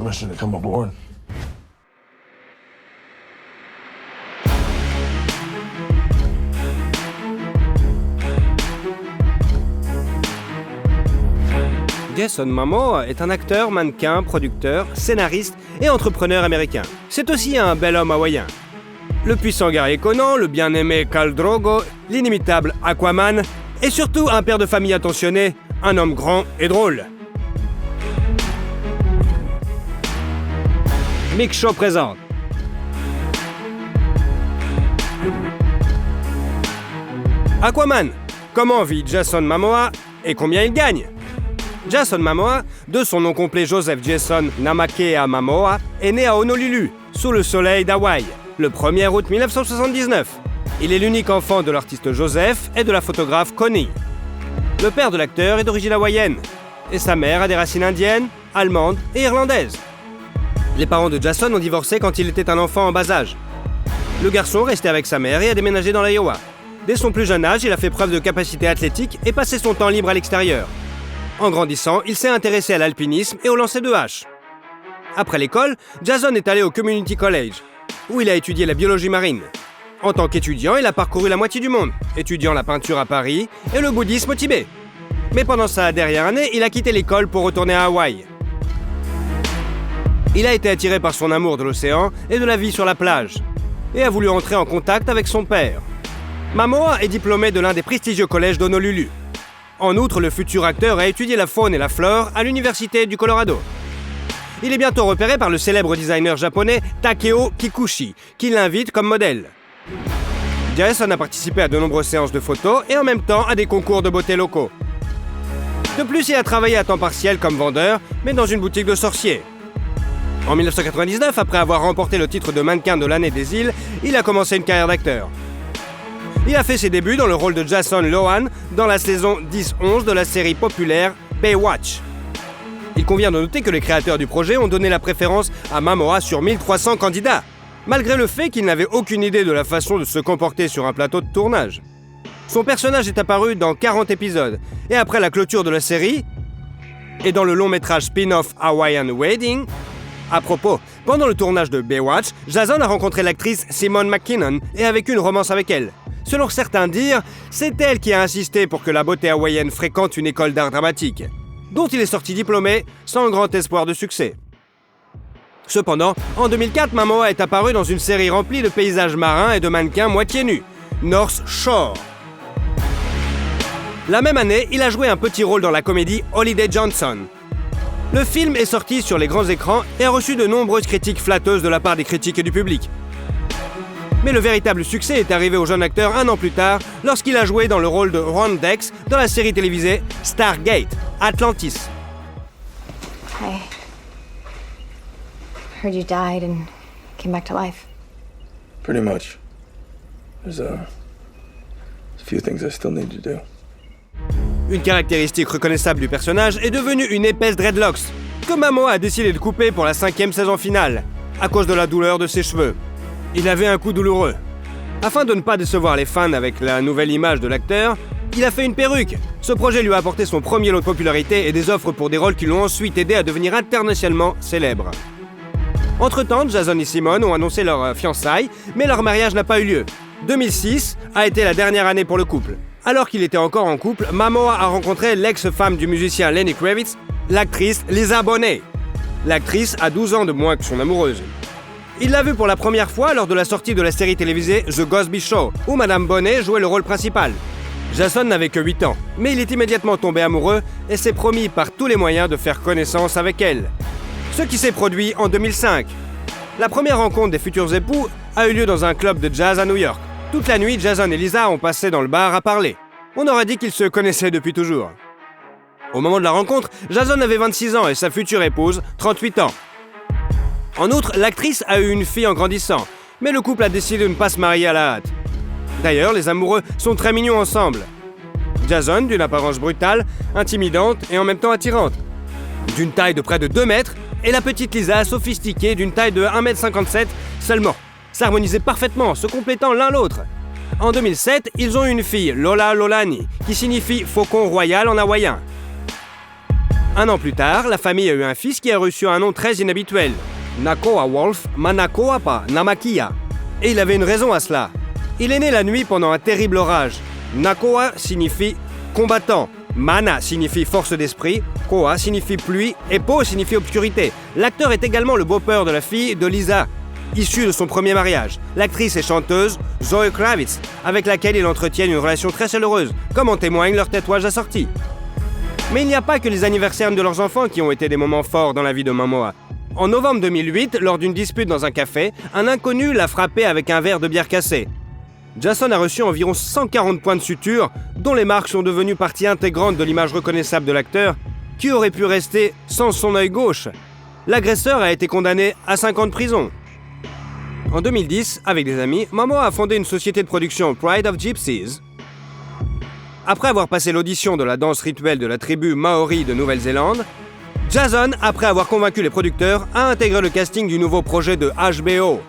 permission to come aboard. Jason Momoa est un acteur, mannequin, producteur, scénariste et entrepreneur américain. C'est aussi un bel homme hawaïen. Le puissant guerrier Conan, le bien-aimé Khal Drogo, l'inimitable Aquaman et surtout un père de famille attentionné, un homme grand et drôle. Mick Show présente. Aquaman. Comment vit Jason Momoa et combien il gagne? Jason Momoa, de son nom complet Joseph Jason Namakea Momoa, est né à Honolulu, sous le soleil d'Hawaï, le 1er août 1979. Il est l'unique enfant de l'artiste Joseph et de la photographe Connie. Le père de l'acteur est d'origine hawaïenne, et sa mère a des racines indiennes, allemandes et irlandaises. Les parents de Jason ont divorcé quand il était un enfant en bas âge. Le garçon restait avec sa mère et a déménagé dans l'Iowa. Dès son plus jeune âge, il a fait preuve de capacité athlétique et passé son temps libre à l'extérieur. En grandissant, il s'est intéressé à l'alpinisme et au lancer de hache. Après l'école, Jason est allé au Community College, où il a étudié la biologie marine. En tant qu'étudiant, il a parcouru la moitié du monde, étudiant la peinture à Paris et le bouddhisme au Tibet. Mais pendant sa dernière année, il a quitté l'école pour retourner à Hawaï. Il a été attiré par son amour de l'océan et de la vie sur la plage, et a voulu entrer en contact avec son père. Momoa est diplômé de l'un des prestigieux collèges d'Honolulu. En outre, le futur acteur a étudié la faune et la flore à l'université du Colorado. Il est bientôt repéré par le célèbre designer japonais Takeo Kikuchi, qui l'invite comme modèle. Jason a participé à de nombreuses séances de photos et en même temps à des concours de beauté locaux. De plus, il a travaillé à temps partiel comme vendeur, mais dans une boutique de sorciers. En 1999, après avoir remporté le titre de mannequin de l'année des îles, il a commencé une carrière d'acteur. Il a fait ses débuts dans le rôle de Jason Lohan dans la saison 10-11 de la série populaire Baywatch. Il convient de noter que les créateurs du projet ont donné la préférence à Momoa sur 1300 candidats, malgré le fait qu'il n'avait aucune idée de la façon de se comporter sur un plateau de tournage. Son personnage est apparu dans 40 épisodes, et après la clôture de la série, et dans le long-métrage spin-off Hawaiian Wedding. À propos, pendant le tournage de Baywatch, Jason a rencontré l'actrice Simone McKinnon et a vécu une romance avec elle. Selon certains dires, c'est elle qui a insisté pour que la beauté hawaïenne fréquente une école d'art dramatique, dont il est sorti diplômé sans grand espoir de succès. Cependant, en 2004, Momoa est apparu dans une série remplie de paysages marins et de mannequins moitié nus, North Shore. La même année, il a joué un petit rôle dans la comédie Holiday Johnson. Le film est sorti sur les grands écrans et a reçu de nombreuses critiques flatteuses de la part des critiques et du public. Mais le véritable succès est arrivé au jeune acteur un an plus tard, lorsqu'il a joué dans le rôle de Ron Dex dans la série télévisée Stargate, Atlantis. I heard you died and came back to life. Pretty much. There's a few things I still need to do. Une caractéristique reconnaissable du personnage est devenue une épaisse dreadlocks, que Momoa a décidé de couper pour la 5e saison finale, à cause de la douleur de ses cheveux. Il avait un coup douloureux. Afin de ne pas décevoir les fans avec la nouvelle image de l'acteur, il a fait une perruque. Ce projet lui a apporté son premier lot de popularité et des offres pour des rôles qui l'ont ensuite aidé à devenir internationalement célèbre. Entre-temps, Jason et Simone ont annoncé leur fiançailles, mais leur mariage n'a pas eu lieu. 2006 a été la dernière année pour le couple. Alors qu'il était encore en couple, Momoa a rencontré l'ex-femme du musicien Lenny Kravitz, l'actrice Lisa Bonet. L'actrice a 12 ans de moins que son amoureuse. Il l'a vue pour la première fois lors de la sortie de la série télévisée The Cosby Show, où Madame Bonet jouait le rôle principal. Jason n'avait que 8 ans, mais il est immédiatement tombé amoureux et s'est promis par tous les moyens de faire connaissance avec elle. Ce qui s'est produit en 2005. La première rencontre des futurs époux a eu lieu dans un club de jazz à New York. Toute la nuit, Jason et Lisa ont passé dans le bar à parler. On aurait dit qu'ils se connaissaient depuis toujours. Au moment de la rencontre, Jason avait 26 ans et sa future épouse, 38 ans. En outre, l'actrice a eu une fille en grandissant, mais le couple a décidé de ne pas se marier à la hâte. D'ailleurs, les amoureux sont très mignons ensemble. Jason, d'une apparence brutale, intimidante et en même temps attirante. D'une taille de près de 2 mètres, et la petite Lisa, sophistiquée, d'une taille de 1,57 m seulement. S'harmonisaient parfaitement, se complétant l'un l'autre. En 2007, ils ont eu une fille, Lola Lolani, qui signifie faucon royal en hawaïen. Un an plus tard, la famille a eu un fils qui a reçu un nom très inhabituel. Nakoa Wolf Manakoapa Namakia. Et il avait une raison à cela. Il est né la nuit pendant un terrible orage. Nakoa signifie combattant. Mana signifie force d'esprit, Koa signifie pluie et Po signifie obscurité. L'acteur est également le beau-père de la fille de Lisa, issue de son premier mariage. L'actrice et chanteuse Zoe Kravitz, avec laquelle il entretient une relation très chaleureuse, comme en témoigne leur tatouage assorti. Mais il n'y a pas que les anniversaires de leurs enfants qui ont été des moments forts dans la vie de Momoa. En novembre 2008, lors d'une dispute dans un café, un inconnu l'a frappé avec un verre de bière cassé. Jason a reçu environ 140 points de suture, dont les marques sont devenues partie intégrante de l'image reconnaissable de l'acteur, qui aurait pu rester sans son œil gauche. L'agresseur a été condamné à 5 ans de prison. En 2010, avec des amis, Momoa a fondé une société de production, Pride of Gypsies. Après avoir passé l'audition de la danse rituelle de la tribu Maori de Nouvelle-Zélande, Jason, après avoir convaincu les producteurs, a intégré le casting du nouveau projet de HBO,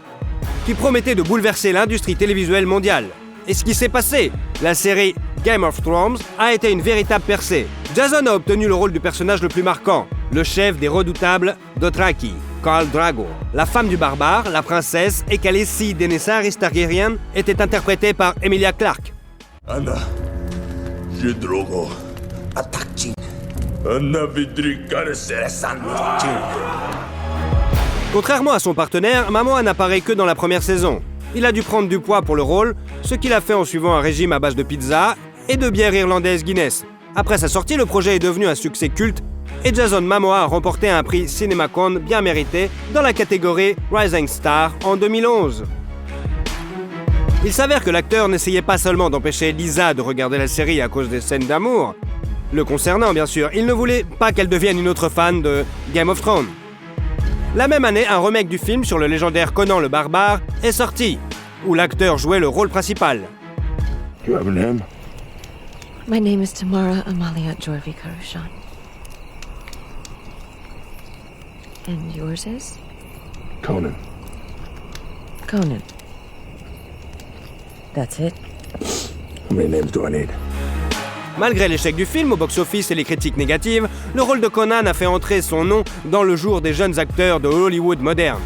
qui promettait de bouleverser l'industrie télévisuelle mondiale. Et ce qui s'est passé, la série Game of Thrones a été une véritable percée. Jason a obtenu le rôle du personnage le plus marquant, le chef des redoutables Dothraki, Khal Drogo. La femme du barbare, la princesse et Khaleesi Daenerys Targaryen était interprétée par Emilia Clarke. Anna, je Drogo, attaque. Anna Vidri Kareseresan. Contrairement à son partenaire, Momoa n'apparaît que dans la première saison. Il a dû prendre du poids pour le rôle, ce qu'il a fait en suivant un régime à base de pizza et de bière irlandaise Guinness. Après sa sortie, le projet est devenu un succès culte et Jason Momoa a remporté un prix CinemaCon bien mérité dans la catégorie Rising Star en 2011. Il s'avère que l'acteur n'essayait pas seulement d'empêcher Lisa de regarder la série à cause des scènes d'amour. Le concernant, bien sûr, il ne voulait pas qu'elle devienne une autre fan de Game of Thrones. La même année, un remake du film sur le légendaire Conan le Barbare est sorti, où l'acteur jouait le rôle principal. You have a name? My name is Tamara Amalia Jorvi Karushan. And yours is? Conan. Conan. That's it? How many names do I need? Malgré l'échec du film au box-office et les critiques négatives, le rôle de Conan a fait entrer son nom dans le jour des jeunes acteurs de Hollywood moderne.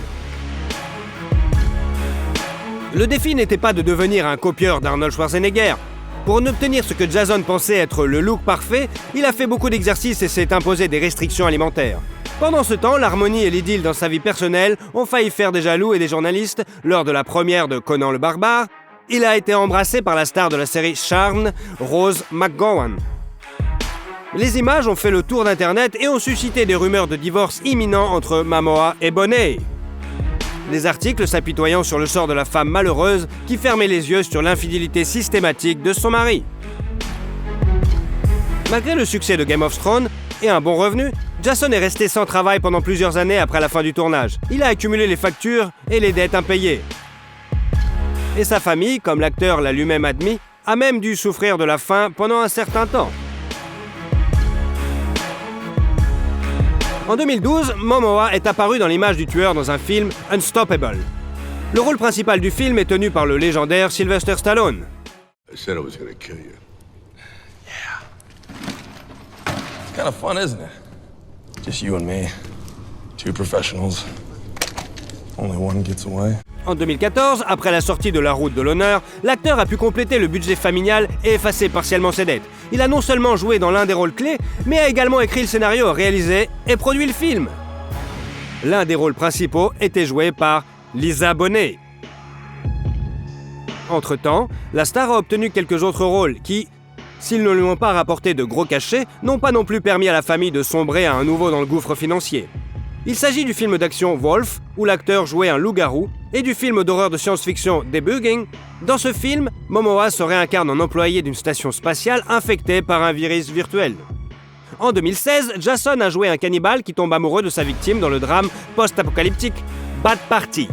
Le défi n'était pas de devenir un copieur d'Arnold Schwarzenegger. Pour obtenir ce que Jason pensait être le look parfait, il a fait beaucoup d'exercices et s'est imposé des restrictions alimentaires. Pendant ce temps, l'harmonie et l'idylle dans sa vie personnelle ont failli faire des jaloux et des journalistes lors de la première de Conan le Barbare. Il a été embrassé par la star de la série Charmed, Rose McGowan. Les images ont fait le tour d'Internet et ont suscité des rumeurs de divorce imminent entre Momoa et Bonet. Des articles s'apitoyant sur le sort de la femme malheureuse qui fermait les yeux sur l'infidélité systématique de son mari. Malgré le succès de Game of Thrones et un bon revenu, Jason est resté sans travail pendant plusieurs années après la fin du tournage. Il a accumulé les factures et les dettes impayées. Et sa famille, comme l'acteur l'a lui-même admis, a même dû souffrir de la faim pendant un certain temps. En 2012, Momoa est apparu dans l'image du tueur dans un film Unstoppable. Le rôle principal du film est tenu par le légendaire Sylvester Stallone. I said I was gonna kill you. It's kind of fun, isn't it? Just you and me. Two professionals. Only one gets away. En 2014, après la sortie de La Route de l'Honneur, l'acteur a pu compléter le budget familial et effacer partiellement ses dettes. Il a non seulement joué dans l'un des rôles clés, mais a également écrit le scénario, réalisé et produit le film. L'un des rôles principaux était joué par Lisa Bonet. Entre-temps, la star a obtenu quelques autres rôles qui, s'ils ne lui ont pas rapporté de gros cachets, n'ont pas non plus permis à la famille de sombrer à un nouveau dans le gouffre financier. Il s'agit du film d'action Wolf, où l'acteur jouait un loup-garou, et du film d'horreur de science-fiction Debugging. Dans ce film, Momoa se réincarne en employé d'une station spatiale infectée par un virus virtuel. En 2016, Jason a joué un cannibale qui tombe amoureux de sa victime dans le drame post-apocalyptique Bad Party.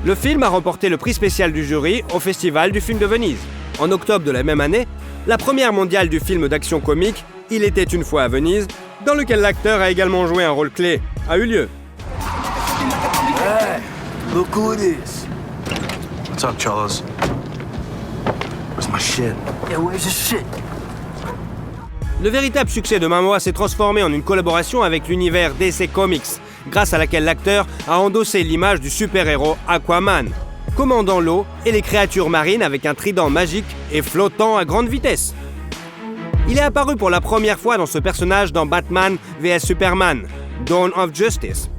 Le film a remporté le prix spécial du jury au Festival du film de Venise. En octobre de la même année, la première mondiale du film d'action comique Il était une fois à Venise, dans lequel l'acteur a également joué un rôle clé, a eu lieu. Hey, look who it is. What's up, Cholos? Where's my shit? Yeah, where's the shit? Le véritable succès de Momoa s'est transformé en une collaboration avec l'univers DC Comics, grâce à laquelle l'acteur a endossé l'image du super-héros Aquaman, commandant l'eau et les créatures marines avec un trident magique et flottant à grande vitesse. Il est apparu pour la première fois dans ce personnage dans Batman vs Superman, Dawn of Justice.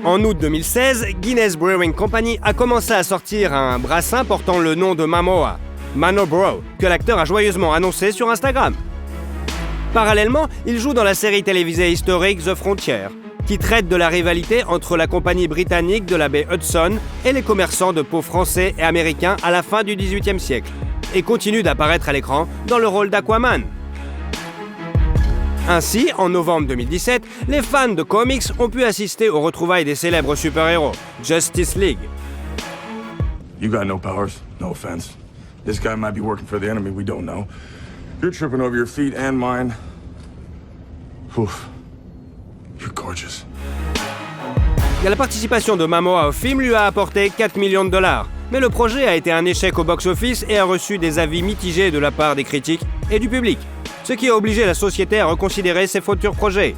En août 2016, Guinness Brewing Company a commencé à sortir un brassin portant le nom de Momoa, Mano Bro, que l'acteur a joyeusement annoncé sur Instagram. Parallèlement, il joue dans la série télévisée historique The Frontier, qui traite de la rivalité entre la compagnie britannique de la baie Hudson et les commerçants de peau français et américains à la fin du XVIIIe siècle, et continue d'apparaître à l'écran dans le rôle d'Aquaman. Ainsi, en novembre 2017, les fans de comics ont pu assister aux retrouvailles des célèbres super-héros, Justice League. You got no powers, no offense. This guy might be working for the enemy we don't know. You're tripping over your feet and mine. Oof. You're gorgeous. La participation de Momoa au film lui a apporté 4 millions de dollars. Mais le projet a été un échec au box-office et a reçu des avis mitigés de la part des critiques et du public, ce qui a obligé la société à reconsidérer ses futurs projets.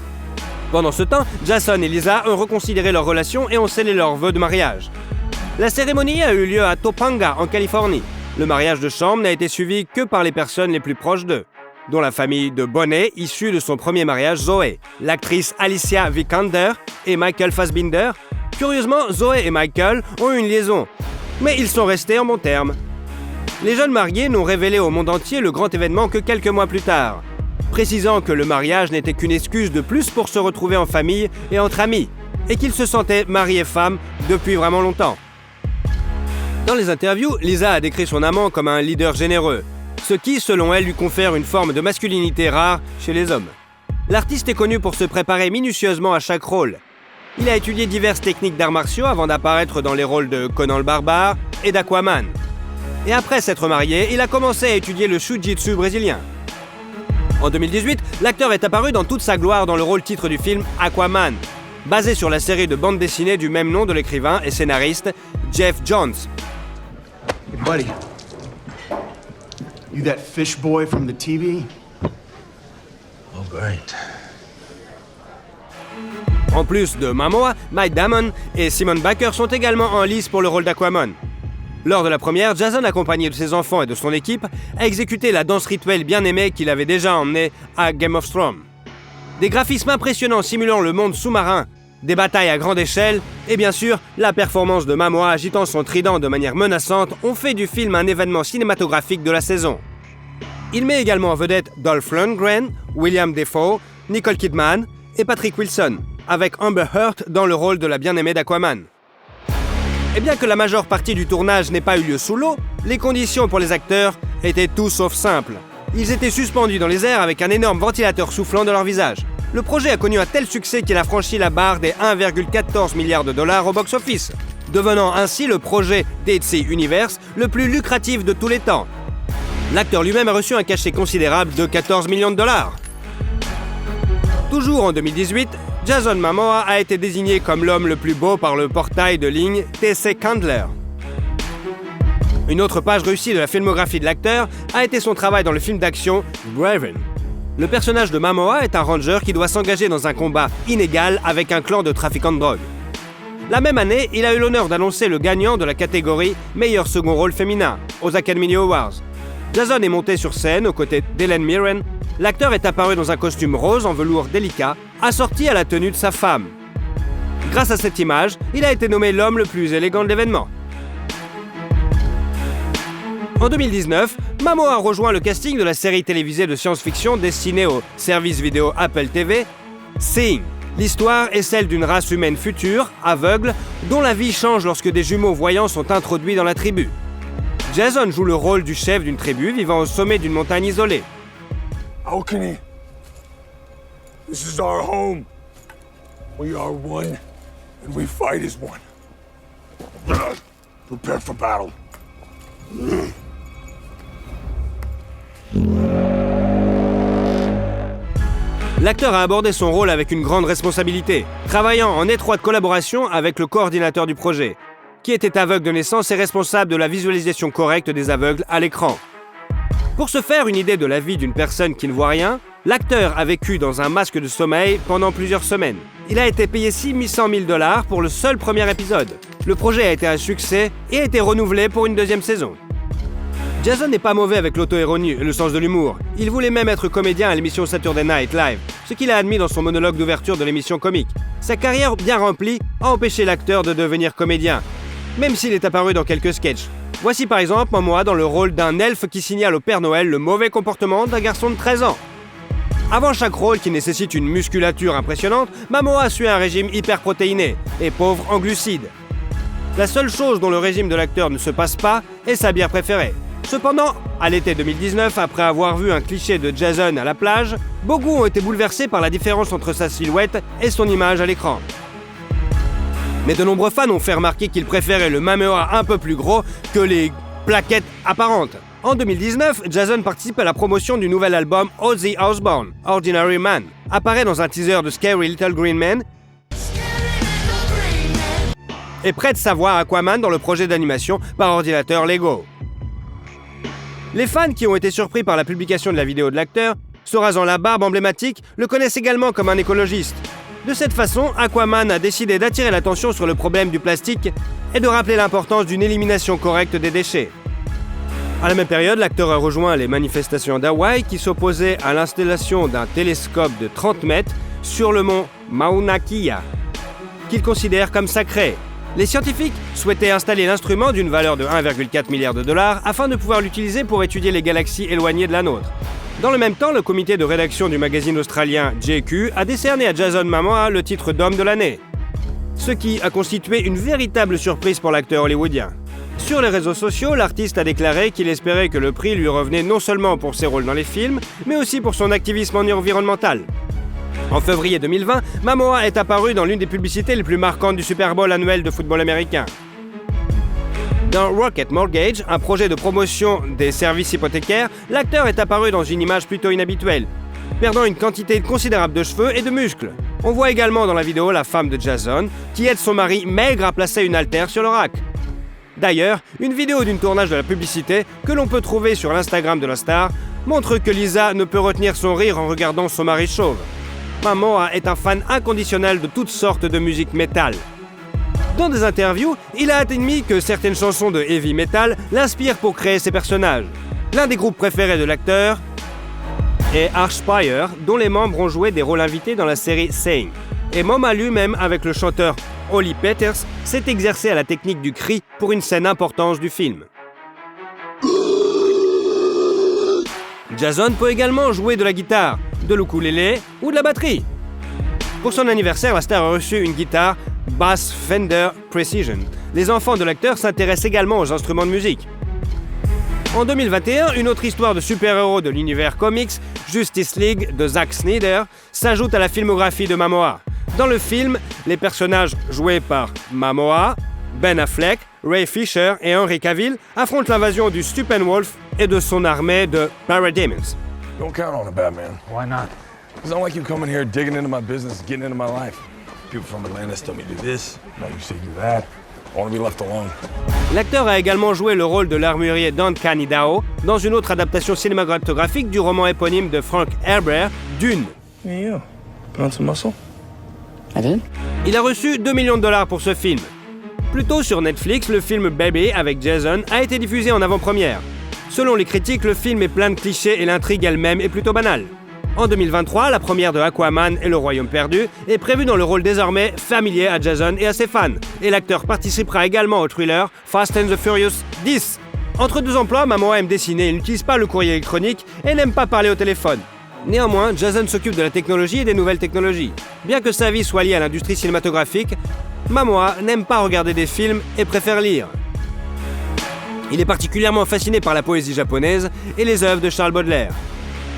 Pendant ce temps, Jason et Lisa ont reconsidéré leur relation et ont scellé leurs vœux de mariage. La cérémonie a eu lieu à Topanga, en Californie. Le mariage de chambre n'a été suivi que par les personnes les plus proches d'eux, dont la famille de Bonet, issue de son premier mariage, Zoé, l'actrice Alicia Vikander et Michael Fassbinder. Curieusement, Zoé et Michael ont eu une liaison, mais ils sont restés en bons termes. Les jeunes mariés n'ont révélé au monde entier le grand événement que quelques mois plus tard, précisant que le mariage n'était qu'une excuse de plus pour se retrouver en famille et entre amis, et qu'ils se sentaient mari et femme depuis vraiment longtemps. Dans les interviews, Lisa a décrit son amant comme un leader généreux, ce qui, selon elle, lui confère une forme de masculinité rare chez les hommes. L'artiste est connu pour se préparer minutieusement à chaque rôle. Il a étudié diverses techniques d'arts martiaux avant d'apparaître dans les rôles de Conan le Barbare et d'Aquaman. Et après s'être marié, il a commencé à étudier le Jiu-Jitsu brésilien. En 2018, l'acteur est apparu dans toute sa gloire dans le rôle titre du film Aquaman, basé sur la série de bande dessinée du même nom de l'écrivain et scénariste Jeff Johns. Hey, buddy. You that fish boy from the TV? Oh, great. En plus de Momoa, Matt Damon et Simon Baker sont également en lice pour le rôle d'Aquaman. Lors de la première, Jason, accompagné de ses enfants et de son équipe, a exécuté la danse rituelle bien aimée qu'il avait déjà emmenée à Game of Thrones. Des graphismes impressionnants simulant le monde sous-marin, des batailles à grande échelle, et bien sûr, la performance de Momoa agitant son trident de manière menaçante ont fait du film un événement cinématographique de la saison. Il met également en vedette Dolph Lundgren, William Dafoe, Nicole Kidman et Patrick Wilson, avec Amber Heard dans le rôle de la bien-aimée d'Aquaman. Et bien que la majeure partie du tournage n'ait pas eu lieu sous l'eau, les conditions pour les acteurs étaient tout sauf simples. Ils étaient suspendus dans les airs avec un énorme ventilateur soufflant dans leur visage. Le projet a connu un tel succès qu'il a franchi la barre des 1,14 milliard de dollars au box-office, devenant ainsi le projet DC Universe le plus lucratif de tous les temps. L'acteur lui-même a reçu un cachet considérable de 14 millions de dollars. Toujours en 2018, Jason Momoa a été désigné comme l'homme le plus beau par le portail de ligne TC Candler. Une autre page réussie de la filmographie de l'acteur a été son travail dans le film d'action Braven. Le personnage de Momoa est un ranger qui doit s'engager dans un combat inégal avec un clan de trafiquants de drogue. La même année, il a eu l'honneur d'annoncer le gagnant de la catégorie meilleur second rôle féminin aux Academy Awards. Jason est monté sur scène aux côtés d'Helen Mirren. L'acteur est apparu dans un costume rose en velours délicat, assorti à la tenue de sa femme. Grâce à cette image, il a été nommé l'homme le plus élégant de l'événement. En 2019, Momoa a rejoint le casting de la série télévisée de science-fiction destinée au service vidéo Apple TV, Seeing. L'histoire est celle d'une race humaine future, aveugle, dont la vie change lorsque des jumeaux voyants sont introduits dans la tribu. Jason joue le rôle du chef d'une tribu vivant au sommet d'une montagne isolée. Alchemy. This is our home. We are one, and we fight as one. Prepare for battle. L'acteur a abordé son rôle avec une grande responsabilité, travaillant en étroite collaboration avec le coordinateur du projet, qui était aveugle de naissance et responsable de la visualisation correcte des aveugles à l'écran. Pour se faire une idée de la vie d'une personne qui ne voit rien, L'acteur a vécu dans un masque de sommeil pendant plusieurs semaines. Il a été payé $600 000 pour le seul premier épisode. Le projet a été un succès et a été renouvelé pour une deuxième saison. Jason n'est pas mauvais avec l'auto-ironie et le sens de l'humour. Il voulait même être comédien à l'émission Saturday Night Live, ce qu'il a admis dans son monologue d'ouverture de l'émission comique. Sa carrière bien remplie a empêché l'acteur de devenir comédien, même s'il est apparu dans quelques sketchs. Voici par exemple Momoa dans le rôle d'un elfe qui signale au Père Noël le mauvais comportement d'un garçon de 13 ans. Avant chaque rôle qui nécessite une musculature impressionnante, Momoa suit un régime hyperprotéiné et pauvre en glucides. La seule chose dont le régime de l'acteur ne se passe pas est sa bière préférée. Cependant, à l'été 2019, après avoir vu un cliché de Jason à la plage, beaucoup ont été bouleversés par la différence entre sa silhouette et son image à l'écran. Mais de nombreux fans ont fait remarquer qu'ils préféraient le Momoa un peu plus gros que les plaquettes apparentes. En 2019, Jason participe à la promotion du nouvel album Ozzy Osbourne, Ordinary Man, apparaît dans un teaser de Scary Little Green Man et prête sa voix à Aquaman dans le projet d'animation par ordinateur Lego. Les fans qui ont été surpris par la publication de la vidéo de l'acteur, se rasant la barbe emblématique, le connaissent également comme un écologiste. De cette façon, Aquaman a décidé d'attirer l'attention sur le problème du plastique et de rappeler l'importance d'une élimination correcte des déchets. À la même période, l'acteur a rejoint les manifestations d'Hawaï qui s'opposaient à l'installation d'un télescope de 30 mètres sur le mont Mauna Kea, qu'il considère comme sacré. Les scientifiques souhaitaient installer l'instrument d'une valeur de 1,4 milliard de dollars afin de pouvoir l'utiliser pour étudier les galaxies éloignées de la nôtre. Dans le même temps, le comité de rédaction du magazine australien JQ a décerné à Jason Momoa le titre d'homme de l'année, ce qui a constitué une véritable surprise pour l'acteur hollywoodien. Sur les réseaux sociaux, l'artiste a déclaré qu'il espérait que le prix lui revenait non seulement pour ses rôles dans les films, mais aussi pour son activisme environnemental. En février 2020, Momoa est apparu dans l'une des publicités les plus marquantes du Super Bowl annuel de football américain. Dans Rocket Mortgage, un projet de promotion des services hypothécaires, l'acteur est apparu dans une image plutôt inhabituelle, perdant une quantité considérable de cheveux et de muscles. On voit également dans la vidéo la femme de Jason, qui aide son mari maigre à placer une haltère sur le rack. D'ailleurs, une vidéo d'une tournage de la publicité, que l'on peut trouver sur l'Instagram de la star, montre que Lisa ne peut retenir son rire en regardant son mari chauve. Momoa est un fan inconditionnel de toutes sortes de musique métal. Dans des interviews, il a admis que certaines chansons de heavy metal l'inspirent pour créer ses personnages. L'un des groupes préférés de l'acteur est Archspire, dont les membres ont joué des rôles invités dans la série Sing. Et Momoa lui-même, avec le chanteur Holly Peters, s'est exercé à la technique du cri pour une scène importante du film. Jason peut également jouer de la guitare, de l'ukulélé ou de la batterie. Pour son anniversaire, la star a reçu une guitare Bass Fender Precision. Les enfants de l'acteur s'intéressent également aux instruments de musique. En 2021, une autre histoire de super-héros de l'univers comics, Justice League de Zack Snyder, s'ajoute à la filmographie de Momoa. Dans le film, les personnages joués par Momoa, Ben Affleck, Ray Fisher et Henry Cavill affrontent l'invasion du Steppenwolf et de son armée de Parademons. Don't count on it, Batman. Why not? It's not like you coming here digging into my business, getting into my life. People from Atlantis tell me to do this, now you say do that. I want to be left alone. L'acteur a également joué le rôle de l'armurier Duncan Idaho dans une autre adaptation cinématographique du roman éponyme de Frank Herbert, Dune. Hey, you. Put on some muscle? I did? Il a reçu $2 millions pour ce film. Plus tôt sur Netflix, le film Baby avec Jason a été diffusé en avant-première. Selon les critiques, le film est plein de clichés et l'intrigue elle-même est plutôt banale. En 2023, la première de Aquaman et le Royaume perdu est prévue dans le rôle désormais familier à Jason et à ses fans. Et l'acteur participera également au thriller Fast and the Furious 10. Entre deux emplois, Momoa aime dessiner, il n'utilise pas le courrier électronique et n'aime pas parler au téléphone. Néanmoins, Jason s'occupe de la technologie et des nouvelles technologies. Bien que sa vie soit liée à l'industrie cinématographique, Momoa n'aime pas regarder des films et préfère lire. Il est particulièrement fasciné par la poésie japonaise et les œuvres de Charles Baudelaire.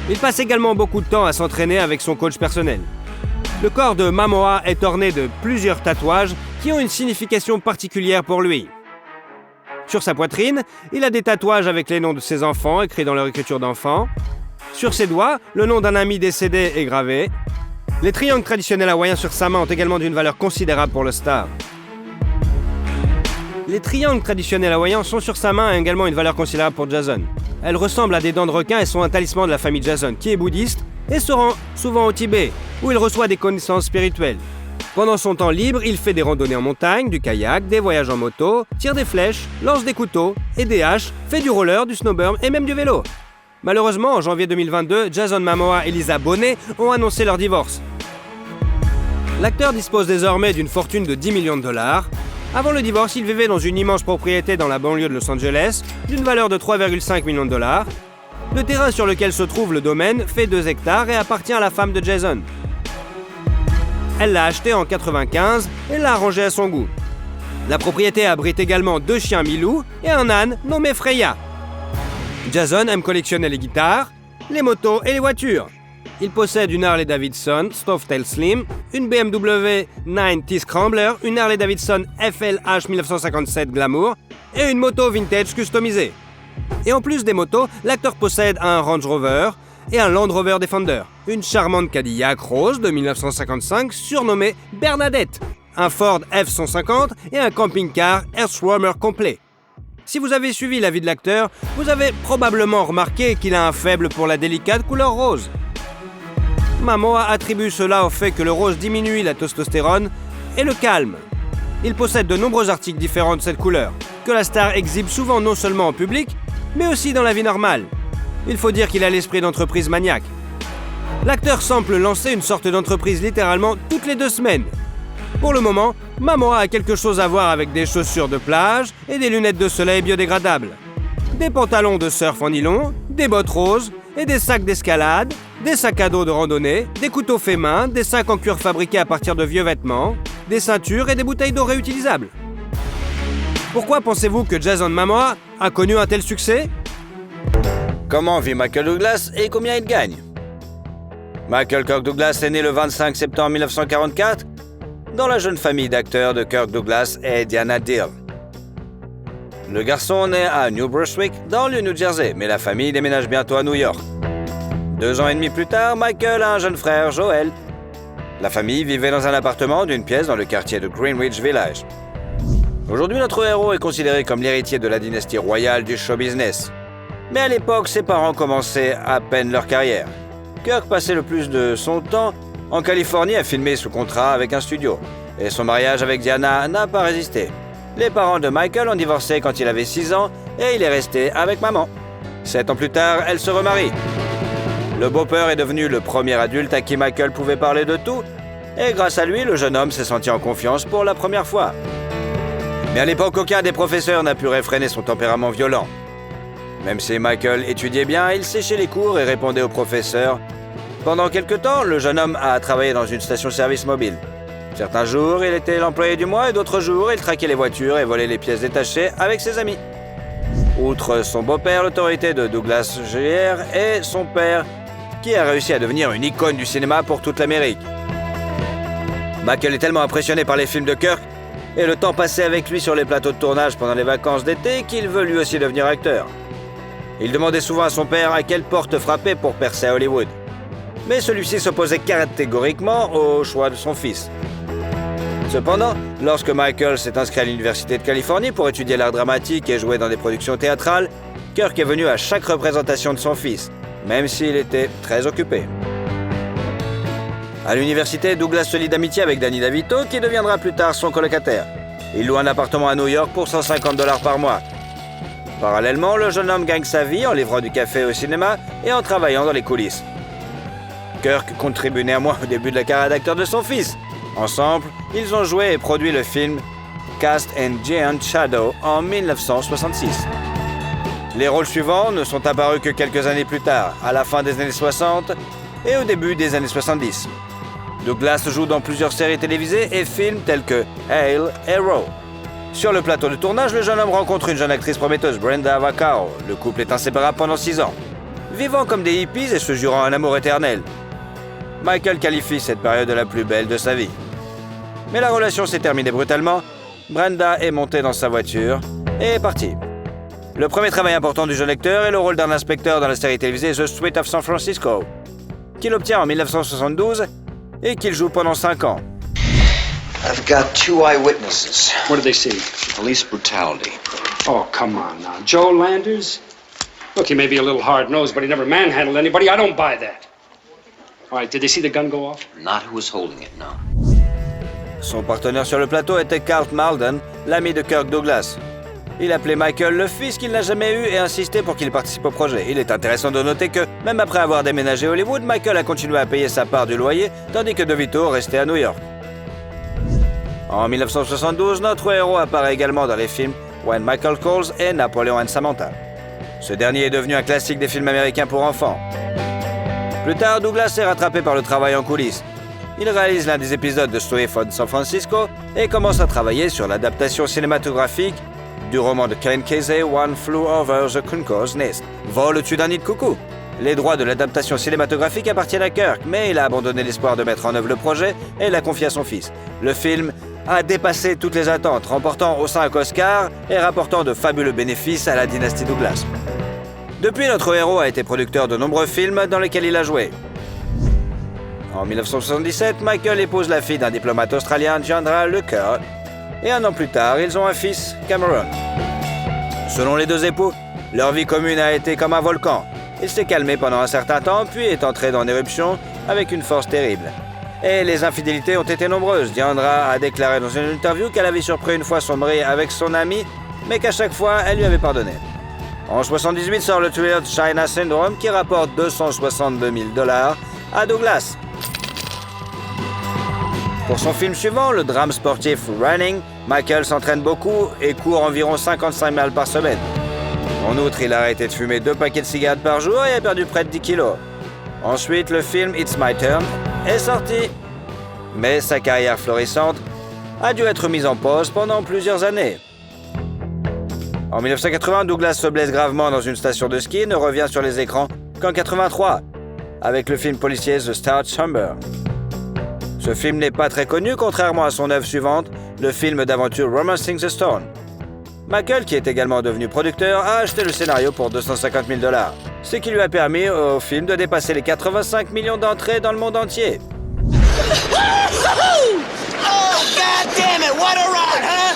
Il passe également beaucoup de temps à s'entraîner avec son coach personnel. Le corps de Momoa est orné de plusieurs tatouages qui ont une signification particulière pour lui. Sur sa poitrine, il a des tatouages avec les noms de ses enfants écrits dans leur écriture d'enfant. Sur ses doigts, le nom d'un ami décédé est gravé. Les triangles traditionnels hawaïens sur sa main ont également d'une valeur considérable pour le star. Les triangles traditionnels hawaïens sont sur sa main et également une valeur considérable pour Jason. Elles ressemblent à des dents de requin et sont un talisman de la famille Jason, qui est bouddhiste et se rend souvent au Tibet, où il reçoit des connaissances spirituelles. Pendant son temps libre, il fait des randonnées en montagne, du kayak, des voyages en moto, tire des flèches, lance des couteaux et des haches, fait du roller, du snowboard et même du vélo. Malheureusement, en janvier 2022, Jason Momoa et Lisa Bonet ont annoncé leur divorce. L'acteur dispose désormais d'une fortune de 10 millions de dollars. Avant le divorce, il vivait dans une immense propriété dans la banlieue de Los Angeles, d'une valeur de 3,5 millions de dollars. Le terrain sur lequel se trouve le domaine fait 2 hectares et appartient à la femme de Jason. Elle l'a acheté en 1995 et l'a arrangé à son goût. La propriété abrite également 2 chiens Milou et un âne nommé Freya. Jason aime collectionner les guitares, les motos et les voitures. Il possède une Harley-Davidson Softail Slim, une BMW 9T Scrambler, une Harley-Davidson FLH 1957 Glamour et une moto vintage customisée. Et en plus des motos, l'acteur possède un Range Rover et un Land Rover Defender, une charmante Cadillac rose de 1955 surnommée Bernadette, un Ford F-150 et un camping-car Earthwormer complet. Si vous avez suivi la vie de l'acteur, vous avez probablement remarqué qu'il a un faible pour la délicate couleur rose. Momoa attribue cela au fait que le rose diminue la testostérone et le calme. Il possède de nombreux articles différents de cette couleur, que la star exhibe souvent non seulement en public, mais aussi dans la vie normale. Il faut dire qu'il a l'esprit d'entreprise maniaque. L'acteur semble lancer une sorte d'entreprise littéralement toutes les 2 semaines. Pour le moment, Momoa a quelque chose à voir avec des chaussures de plage et des lunettes de soleil biodégradables. Des pantalons de surf en nylon, des bottes roses et des sacs d'escalade, des sacs à dos de randonnée, des couteaux faits main, des sacs en cuir fabriqués à partir de vieux vêtements, des ceintures et des bouteilles d'eau réutilisables. Pourquoi pensez-vous que Jason Momoa a connu un tel succès ? Comment vit Michael Douglas et combien il gagne? Michael Kirk Douglas est né le 25 septembre 1944 dans la jeune famille d'acteurs de Kirk Douglas et Diana Deal. Le garçon naît à New Brunswick, dans le New Jersey, mais la famille déménage bientôt à New York. 2 ans et demi plus tard, Michael a un jeune frère, Joel. La famille vivait dans un appartement d'une pièce dans le quartier de Greenwich Village. Aujourd'hui, notre héros est considéré comme l'héritier de la dynastie royale du show business. Mais à l'époque, ses parents commençaient à peine leur carrière. Kirk passait le plus de son temps en Californie à filmer sous contrat avec un studio. Et son mariage avec Diana n'a pas résisté. Les parents de Michael ont divorcé quand il avait 6 ans et il est resté avec maman. 7 ans plus tard, elle se remarie. Le beau-père est devenu le premier adulte à qui Michael pouvait parler de tout, et grâce à lui, le jeune homme s'est senti en confiance pour la première fois. Mais à l'époque, aucun des professeurs n'a pu réfréner son tempérament violent. Même si Michael étudiait bien, il séchait les cours et répondait aux professeurs. Pendant quelque temps, le jeune homme a travaillé dans une station-service mobile. Certains jours, il était l'employé du mois et d'autres jours, il traquait les voitures et volait les pièces détachées avec ses amis. Outre son beau-père, l'autorité de Douglas Jr. et son père, qui a réussi à devenir une icône du cinéma pour toute l'Amérique. Michael est tellement impressionné par les films de Kirk et le temps passé avec lui sur les plateaux de tournage pendant les vacances d'été qu'il veut lui aussi devenir acteur. Il demandait souvent à son père à quelle porte frapper pour percer à Hollywood. Mais celui-ci s'opposait catégoriquement au choix de son fils. Cependant, lorsque Michael s'est inscrit à l'Université de Californie pour étudier l'art dramatique et jouer dans des productions théâtrales, Kirk est venu à chaque représentation de son fils, même s'il était très occupé. À l'université, Douglas se lie d'amitié avec Danny DeVito, qui deviendra plus tard son colocataire. Il loue un appartement à New York pour $150 par mois. Parallèlement, le jeune homme gagne sa vie en livrant du café au cinéma et en travaillant dans les coulisses. Kirk contribue néanmoins au début de la carrière d'acteur de son fils. Ensemble, ils ont joué et produit le film Cast and Giant Shadow en 1966. Les rôles suivants ne sont apparus que quelques années plus tard, à la fin des années 60 et au début des années 70. Douglas joue dans plusieurs séries télévisées et films tels que Hale et Row. Sur le plateau de tournage, le jeune homme rencontre une jeune actrice prometteuse, Brenda Vaccaro. Le couple est inséparable pendant 6 ans, vivant comme des hippies et se jurant un amour éternel. Michael qualifie cette période de la plus belle de sa vie. Mais la relation s'est terminée brutalement. Brenda est montée dans sa voiture et est partie. Le premier travail important du jeune acteur est le rôle d'un inspecteur dans la série télévisée The Street of San Francisco, qu'il obtient en 1972 et qu'il joue pendant 5 ans. I've got 2 eyewitnesses. What did they see? Police brutality. Oh, come on now. Joe Landers? Look, he may be a little hard-nosed, but he never manhandled anybody. I don't buy that. All right, did they see the gun go off? Not who was holding it, no. Son partenaire sur le plateau était Carl Malden, l'ami de Kirk Douglas. Il appelait Michael le fils qu'il n'a jamais eu et insistait pour qu'il participe au projet. Il est intéressant de noter que, même après avoir déménagé à Hollywood, Michael a continué à payer sa part du loyer, tandis que DeVito restait à New York. En 1972, notre héros apparaît également dans les films When Michael Calls et Napoleon and Samantha. Ce dernier est devenu un classique des films américains pour enfants. Plus tard, Douglas est rattrapé par le travail en coulisses. Il réalise l'un des épisodes de Story from San Francisco et commence à travailler sur l'adaptation cinématographique du roman de Ken Kesey, One Flew Over the Cuckoo's Nest, Vol au-dessus d'un nid de coucou. Les droits de l'adaptation cinématographique appartiennent à Kirk, mais il a abandonné l'espoir de mettre en œuvre le projet et l'a confié à son fils. Le film a dépassé toutes les attentes, remportant aux 5 Oscars et rapportant de fabuleux bénéfices à la dynastie Douglas. Depuis, notre héros a été producteur de nombreux films dans lesquels il a joué. En 1977, Michael épouse la fille d'un diplomate australien, Chandra Lecker, et un an plus tard, ils ont un fils, Cameron. Selon les deux époux, leur vie commune a été comme un volcan. Il s'est calmé pendant un certain temps, puis est entré en éruption avec une force terrible. Et les infidélités ont été nombreuses. Diandra a déclaré dans une interview qu'elle avait surpris une fois son mari avec son ami, mais qu'à chaque fois, elle lui avait pardonné. En 1978 sort le thriller China Syndrome qui rapporte $262 000 à Douglas. Pour son film suivant, le drame sportif Running, Michael s'entraîne beaucoup et court environ 55 miles par semaine. En outre, il a arrêté de fumer 2 paquets de cigarettes par jour et a perdu près de 10 kilos. Ensuite, le film It's My Turn est sorti. Mais sa carrière florissante a dû être mise en pause pendant plusieurs années. En 1980, Douglas se blesse gravement dans une station de ski et ne revient sur les écrans qu'en 1983, avec le film policier The Star Chamber. Ce film n'est pas très connu, contrairement à son œuvre suivante, le film d'aventure Romancing the Stone. Michael, qui est également devenu producteur, a acheté le scénario pour $250 000, ce qui lui a permis au film de dépasser les 85 millions d'entrées dans le monde entier. Oh, God damn it, what a ride, huh?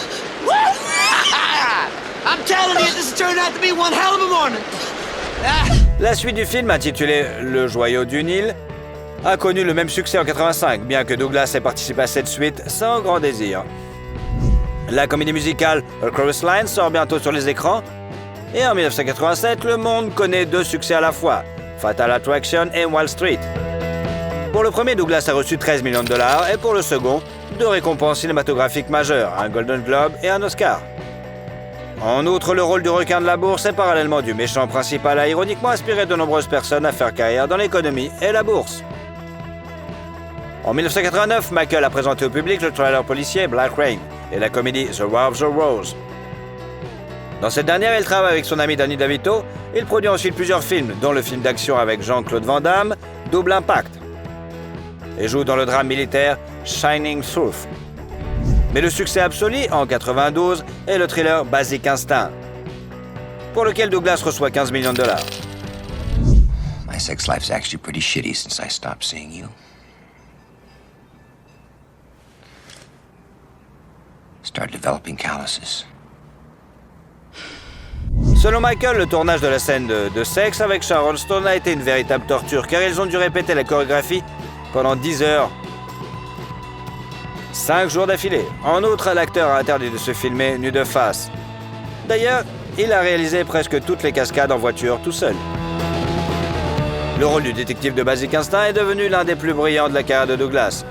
I'm telling you, this turned out to be one hell of a morning. La suite du film, intitulée Le Joyau du Nil, a connu le même succès en 85, bien que Douglas ait participé à cette suite sans grand désir. La comédie musicale A Chorus Line sort bientôt sur les écrans, et en 1987, le monde connaît 2 succès à la fois, Fatal Attraction et Wall Street. Pour le premier, Douglas a reçu $13 millions, et pour le second, 2 récompenses cinématographiques majeures, un Golden Globe et un Oscar. En outre, le rôle du requin de la bourse et parallèlement du méchant principal a ironiquement inspiré de nombreuses personnes à faire carrière dans l'économie et la bourse. En 1989, Michael a présenté au public le thriller policier Black Rain et la comédie The War of the Rose. Dans cette dernière, il travaille avec son ami Danny DeVito. Il produit ensuite plusieurs films, dont le film d'action avec Jean-Claude Van Damme, Double Impact, et joue dans le drame militaire Shining Truth. Mais le succès absolu, en 1992, est le thriller Basic Instinct, pour lequel Douglas reçoit $15 millions. My sex life's actually pretty shitty since I stopped seeing you. Started developing calluses. Selon Michael, le tournage de la scène de sexe avec Sharon Stone a été une véritable torture, car ils ont dû répéter la chorégraphie pendant 10 heures. 5 jours d'affilée. En outre, l'acteur a interdit de se filmer nu de face. D'ailleurs, il a réalisé presque toutes les cascades en voiture tout seul. Le rôle du détective de Basic Instinct est devenu l'un des plus brillants de la carrière de Douglas.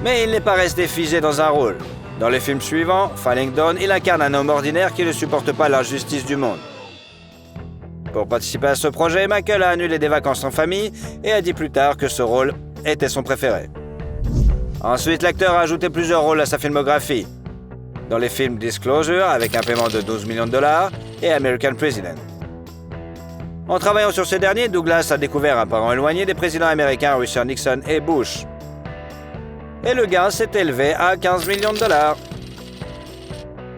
Mais il n'est pas resté figé dans un rôle. Dans les films suivants, Falling Down, il incarne un homme ordinaire qui ne supporte pas l'injustice du monde. Pour participer à ce projet, Michael a annulé des vacances en famille et a dit plus tard que ce rôle était son préféré. Ensuite, l'acteur a ajouté plusieurs rôles à sa filmographie, dans les films Disclosure, avec un paiement de $12 millions, et American President. En travaillant sur ce dernier, Douglas a découvert un parent éloigné des présidents américains Richard Nixon et Bush. Et le gain s'est élevé à $15 millions.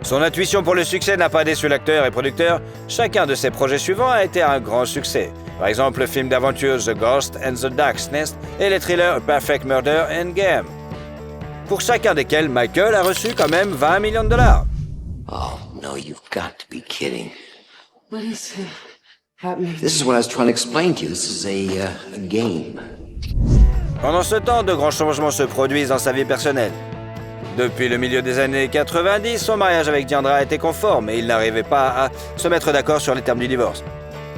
Son intuition pour le succès n'a pas déçu l'acteur et producteur. Chacun de ses projets suivants a été un grand succès. Par exemple, le film d'aventure The Ghost and the Duck's Nest et les thrillers A Perfect Murder and Game, pour chacun desquels Michael a reçu quand même $20 millions. Oh, no, you've got to be kidding. What is happening? This is what I was trying to explain to you. This is a game. Pendant ce temps, de grands changements se produisent dans sa vie personnelle. Depuis le milieu des années 90, son mariage avec Diandra était conforme et il n'arrivait pas à se mettre d'accord sur les termes du divorce.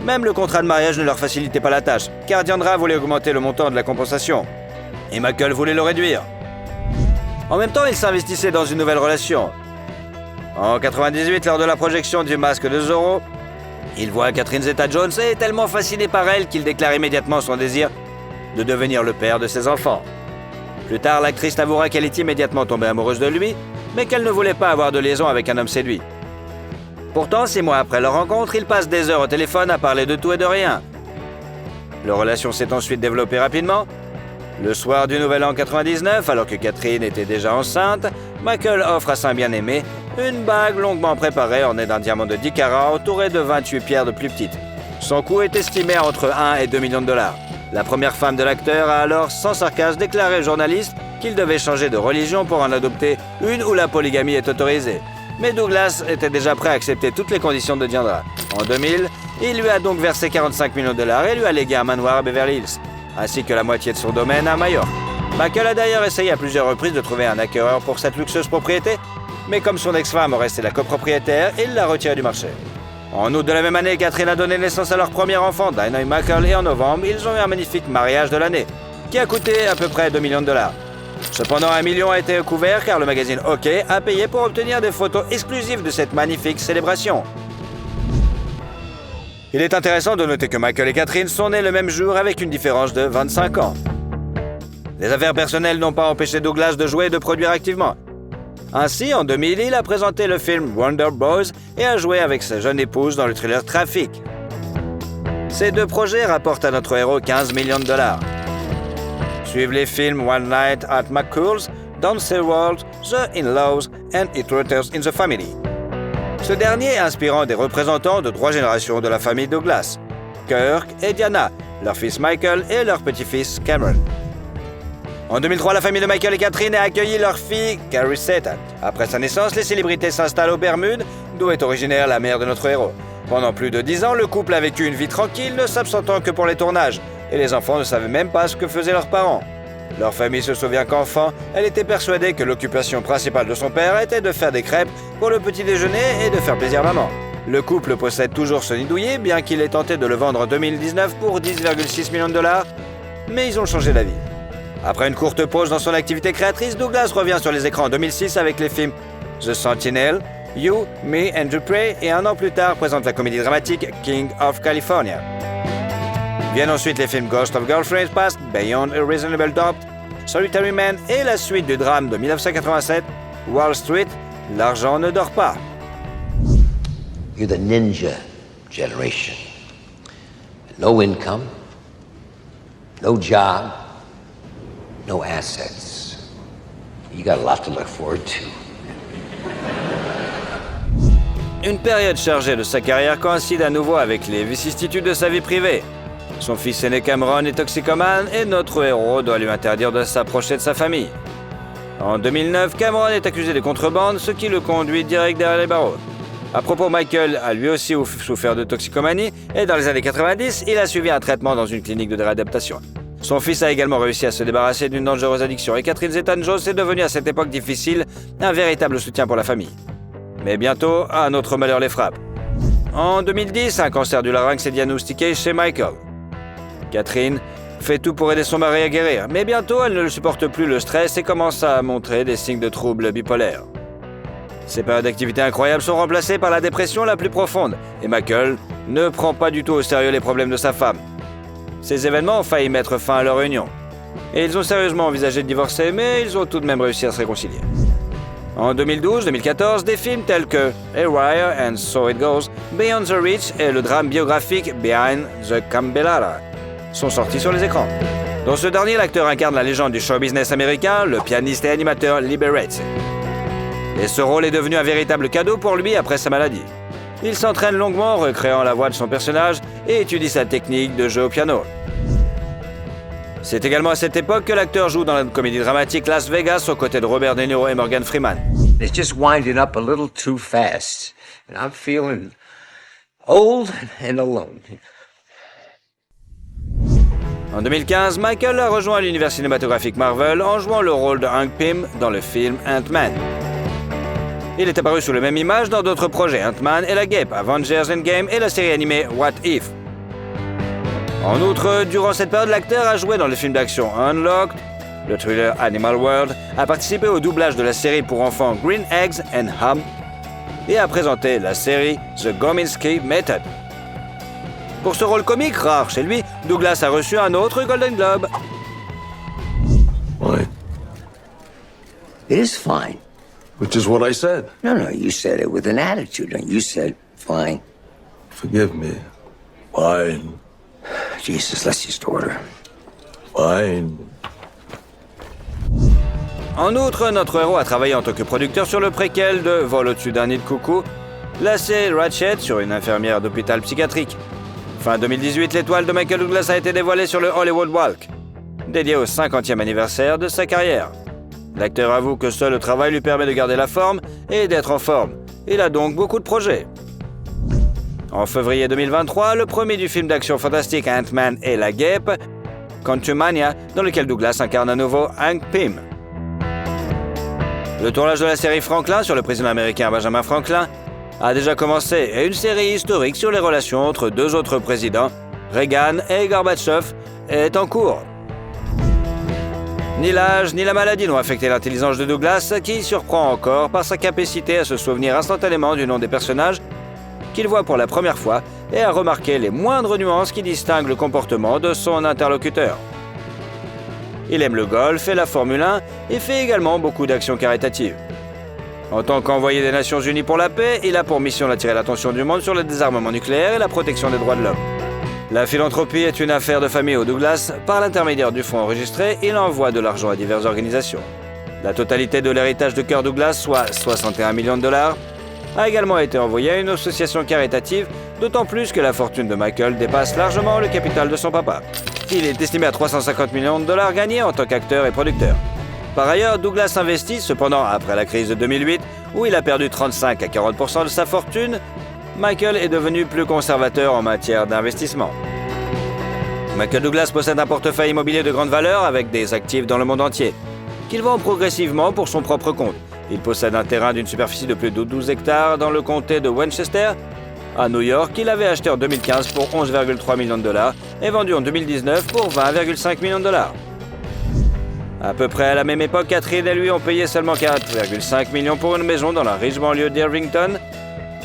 Même le contrat de mariage ne leur facilitait pas la tâche, car Diandra voulait augmenter le montant de la compensation et Michael voulait le réduire. En même temps, il s'investissait dans une nouvelle relation. En 98, lors de la projection du Masque de Zorro, il voit Catherine Zeta-Jones et est tellement fasciné par elle qu'il déclare immédiatement son désir de devenir le père de ses enfants. Plus tard, l'actrice avouera qu'elle est immédiatement tombée amoureuse de lui, mais qu'elle ne voulait pas avoir de liaison avec un homme séduit. Pourtant, 6 mois après leur rencontre, ils passent des heures au téléphone à parler de tout et de rien. Leur relation s'est ensuite développée rapidement. Le soir du Nouvel An 99, alors que Catherine était déjà enceinte, Michael offre à sa bien-aimée une bague longuement préparée ornée d'un diamant de 10 carats entouré de 28 pierres de plus petites. Son coût est estimé entre 1 et 2 millions de dollars. La première femme de l'acteur a alors, sans sarcasme, déclaré aux journalistes qu'il devait changer de religion pour en adopter une où la polygamie est autorisée. Mais Douglas était déjà prêt à accepter toutes les conditions de Diandra. En 2000, il lui a donc versé 45 millions de dollars et lui a légué un manoir à Beverly Hills, ainsi que la moitié de son domaine à Majorque. Michael a d'ailleurs essayé à plusieurs reprises de trouver un acquéreur pour cette luxueuse propriété, mais comme son ex-femme restait la copropriétaire, il l'a retirée du marché. En août de la même année, Catherine a donné naissance à leur premier enfant, Dinah et Michael, et en novembre, ils ont eu un magnifique mariage de l'année, qui a coûté à peu près 2 millions de dollars. Cependant, 1 million a été couvert car le magazine Hockey a payé pour obtenir des photos exclusives de cette magnifique célébration. Il est intéressant de noter que Michael et Catherine sont nés le même jour avec une différence de 25 ans. Les affaires personnelles n'ont pas empêché Douglas de jouer et de produire activement. Ainsi, en 2000, il a présenté le film Wonder Boys et a joué avec sa jeune épouse dans le thriller Traffic. Ces deux projets rapportent à notre héros 15 millions de dollars. Suivent les films One Night at McCool's, Downstairs World, The In-Laws and It Returns in the Family. Ce dernier inspirant des représentants de 3 générations de la famille Douglas, Kirk et Diana, leur fils Michael et leur petit-fils Cameron. En 2003, la famille de Michael et Catherine a accueilli leur fille, Carrie Zeta. Après sa naissance, les célébrités s'installent aux Bermudes, d'où est originaire la mère de notre héros. Pendant plus de 10 ans, le couple a vécu une vie tranquille, ne s'absentant que pour les tournages, et les enfants ne savaient même pas ce que faisaient leurs parents. Leur famille se souvient qu'enfant, elle était persuadée que l'occupation principale de son père était de faire des crêpes pour le petit déjeuner et de faire plaisir à maman. Le couple possède toujours ce nid douillet, bien qu'il ait tenté de le vendre en 2019 pour 10,6 millions de dollars, mais ils ont changé d'avis. Après une courte pause dans son activité créatrice, Douglas revient sur les écrans en 2006 avec les films The Sentinel, You, Me and Dupree et un an plus tard présente la comédie dramatique King of California. Viennent ensuite les films Ghost of Girlfriend's Past, Beyond a Reasonable Doubt, Solitary Man et la suite du drame de 1987, Wall Street, L'argent ne dort pas. You're the ninja generation. No income, no job, no assets. You got a lot to look forward to. Une période chargée de sa carrière coïncide à nouveau avec les vicissitudes de sa vie privée. Son fils aîné Cameron est toxicomane et notre héros doit lui interdire de s'approcher de sa famille. En 2009, Cameron est accusé de contrebande, ce qui le conduit direct derrière les barreaux. À propos, Michael a lui aussi souffert de toxicomanie et dans les années 90, il a suivi un traitement dans une clinique de réadaptation. Son fils a également réussi à se débarrasser d'une dangereuse addiction et Catherine Zeta-Jones est devenue à cette époque difficile un véritable soutien pour la famille. Mais bientôt, un autre malheur les frappe. En 2010, un cancer du larynx est diagnostiqué chez Michael. Catherine fait tout pour aider son mari à guérir, mais bientôt elle ne supporte plus le stress et commence à montrer des signes de troubles bipolaires. Ces périodes d'activité incroyables sont remplacées par la dépression la plus profonde, et Michael ne prend pas du tout au sérieux les problèmes de sa femme. Ces événements ont failli mettre fin à leur union, et ils ont sérieusement envisagé de divorcer, mais ils ont tout de même réussi à se réconcilier. En 2012-2014, des films tels que Haywire and So It Goes, Beyond the Reach et le drame biographique Behind the Cambellara sont sortis sur les écrans. Dans ce dernier, l'acteur incarne la légende du show business américain, le pianiste et animateur Liberace. Et ce rôle est devenu un véritable cadeau pour lui après sa maladie. Il s'entraîne longuement, recréant la voix de son personnage et étudie sa technique de jeu au piano. C'est également à cette époque que l'acteur joue dans la comédie dramatique Las Vegas aux côtés de Robert De Niro et Morgan Freeman. It's just winding up a little too fast, and I'm feeling old and alone. En 2015, Michael a rejoint l'univers cinématographique Marvel en jouant le rôle de Hank Pym dans le film Ant-Man. Il est apparu sous la même image dans d'autres projets, Ant-Man et la Guêpe, Avengers Endgame et la série animée What If. En outre, durant cette période, l'acteur a joué dans le film d'action Unlocked, le thriller Animal World, a participé au doublage de la série pour enfants Green Eggs and Ham et a présenté la série The Gominsky Method. Pour ce rôle comique rare chez lui, Douglas a reçu un autre Golden Globe. What? It is fine. Which is what I said. No, you said it with an attitude, and you said fine. Forgive me. Fine. Jesus, let's just order. Fine. En outre, notre héros a travaillé en tant que producteur sur le préquel de Vol au-dessus d'un nid de coucou, la série Ratched sur une infirmière d'hôpital psychiatrique. Fin 2018, l'étoile de Michael Douglas a été dévoilée sur le Hollywood Walk, dédié au 50e anniversaire de sa carrière. L'acteur avoue que seul le travail lui permet de garder la forme et d'être en forme. Il a donc beaucoup de projets. En février 2023, le premier du film d'action fantastique Ant-Man et la Guêpe, Quantumania, dans lequel Douglas incarne à nouveau Hank Pym. Le tournage de la série Franklin sur le président américain Benjamin Franklin a déjà commencé et une série historique sur les relations entre deux autres présidents, Reagan et Gorbatchev, est en cours. Ni l'âge ni la maladie n'ont affecté l'intelligence de Douglas, qui surprend encore par sa capacité à se souvenir instantanément du nom des personnages qu'il voit pour la première fois et à remarquer les moindres nuances qui distinguent le comportement de son interlocuteur. Il aime le golf et la Formule 1 et fait également beaucoup d'actions caritatives. En tant qu'envoyé des Nations Unies pour la paix, il a pour mission d'attirer l'attention du monde sur le désarmement nucléaire et la protection des droits de l'homme. La philanthropie est une affaire de famille au Douglas. Par l'intermédiaire du fonds enregistré, il envoie de l'argent à diverses organisations. La totalité de l'héritage de Kirk Douglas, soit 61 millions de dollars, a également été envoyée à une association caritative, d'autant plus que la fortune de Michael dépasse largement le capital de son papa. Il est estimé à 350 millions de dollars gagnés en tant qu'acteur et producteur. Par ailleurs, Douglas investit, cependant après la crise de 2008, où il a perdu 35 à 40% de sa fortune, Michael est devenu plus conservateur en matière d'investissement. Michael Douglas possède un portefeuille immobilier de grande valeur avec des actifs dans le monde entier, qu'il vend progressivement pour son propre compte. Il possède un terrain d'une superficie de plus de 12 hectares dans le comté de Westchester, à New York, qu'il avait acheté en 2015 pour 11,3 millions de dollars et vendu en 2019 pour 20,5 millions de dollars. À peu près à la même époque, Catherine et lui ont payé seulement 4,5 millions pour une maison dans la riche banlieue d'Irvington,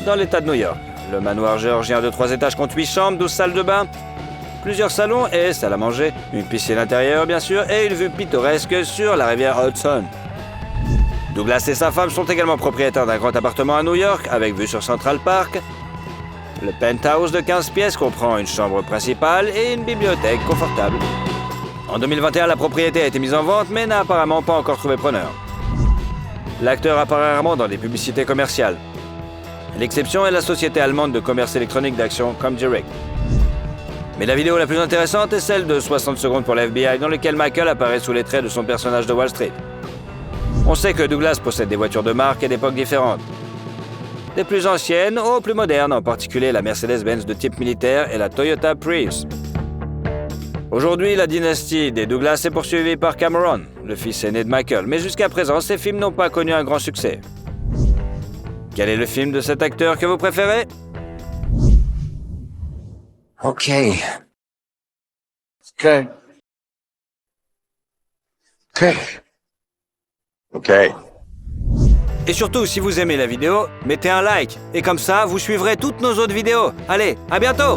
dans l'État de New York. Le manoir géorgien de 3 étages compte 8 chambres, 12 salles de bain, plusieurs salons et salle à manger, une piscine intérieure bien sûr et une vue pittoresque sur la rivière Hudson. Douglas et sa femme sont également propriétaires d'un grand appartement à New York avec vue sur Central Park. Le penthouse de 15 pièces comprend une chambre principale et une bibliothèque confortable. En 2021, la propriété a été mise en vente, mais n'a apparemment pas encore trouvé preneur. L'acteur apparaît rarement dans des publicités commerciales. L'exception est la société allemande de commerce électronique d'action Comdirect. Mais la vidéo la plus intéressante est celle de 60 secondes pour l'FBI, dans laquelle Michael apparaît sous les traits de son personnage de Wall Street. On sait que Douglas possède des voitures de marque et d'époques différentes. Des plus anciennes aux plus modernes, en particulier la Mercedes-Benz de type militaire et la Toyota Prius. Aujourd'hui, la dynastie des Douglas est poursuivie par Cameron, le fils aîné de Michael, mais jusqu'à présent, ces films n'ont pas connu un grand succès. Quel est le film de cet acteur que vous préférez? Okay. Okay. Et surtout, si vous aimez la vidéo, mettez un like. Et comme ça, vous suivrez toutes nos autres vidéos. Allez, à bientôt!